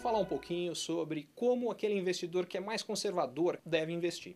falar um pouquinho sobre como aquele investidor que é mais conservador deve investir.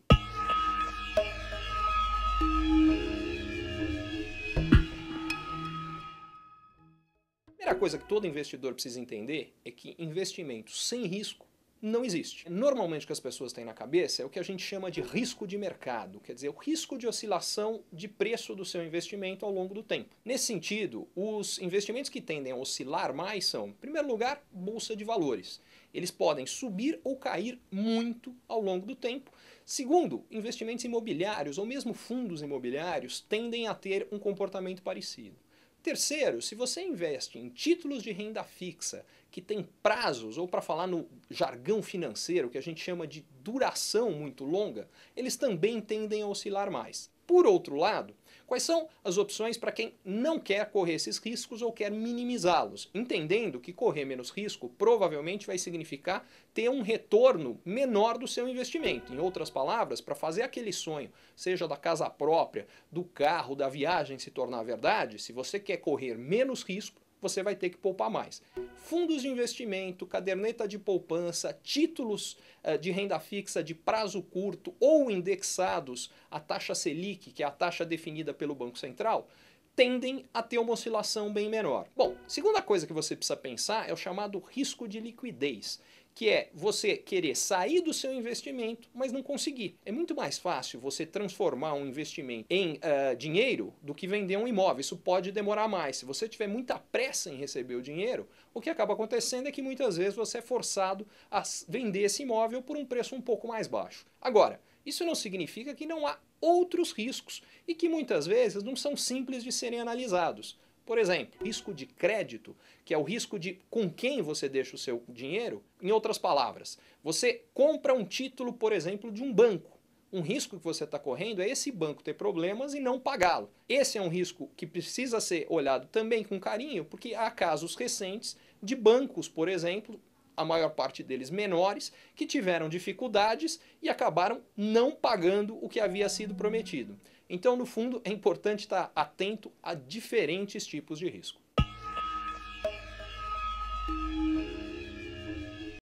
A primeira coisa que todo investidor precisa entender é que investimento sem risco não existe. Normalmente o que as pessoas têm na cabeça é o que a gente chama de risco de mercado, quer dizer, o risco de oscilação de preço do seu investimento ao longo do tempo. Nesse sentido, os investimentos que tendem a oscilar mais são, em primeiro lugar, bolsa de valores. Eles podem subir ou cair muito ao longo do tempo. Segundo, investimentos imobiliários ou mesmo fundos imobiliários tendem a ter um comportamento parecido. Terceiro, se você investe em títulos de renda fixa que têm prazos, ou para falar no jargão financeiro, que a gente chama de duração muito longa, eles também tendem a oscilar mais. Por outro lado, quais são as opções para quem não quer correr esses riscos ou quer minimizá-los? Entendendo que correr menos risco provavelmente vai significar ter um retorno menor do seu investimento. Em outras palavras, para fazer aquele sonho, seja da casa própria, do carro, da viagem se tornar verdade, se você quer correr menos risco, você vai ter que poupar mais. Fundos de investimento, caderneta de poupança, títulos de renda fixa de prazo curto ou indexados à taxa Selic, que é a taxa definida pelo Banco Central, tendem a ter uma oscilação bem menor. Bom, segunda coisa que você precisa pensar é o chamado risco de liquidez, que é você querer sair do seu investimento, mas não conseguir. É muito mais fácil você transformar um investimento em dinheiro do que vender um imóvel. Isso pode demorar mais. Se você tiver muita pressa em receber o dinheiro, o que acaba acontecendo é que muitas vezes você é forçado a vender esse imóvel por um preço um pouco mais baixo. Agora, isso não significa que não há outros riscos e que muitas vezes não são simples de serem analisados. Por exemplo, risco de crédito, que é o risco de com quem você deixa o seu dinheiro. Em outras palavras, você compra um título, por exemplo, de um banco. Um risco que você está correndo é esse banco ter problemas e não pagá-lo. Esse é um risco que precisa ser olhado também com carinho, porque há casos recentes de bancos, por exemplo, a maior parte deles menores, que tiveram dificuldades e acabaram não pagando o que havia sido prometido. Então, no fundo, é importante estar atento a diferentes tipos de risco.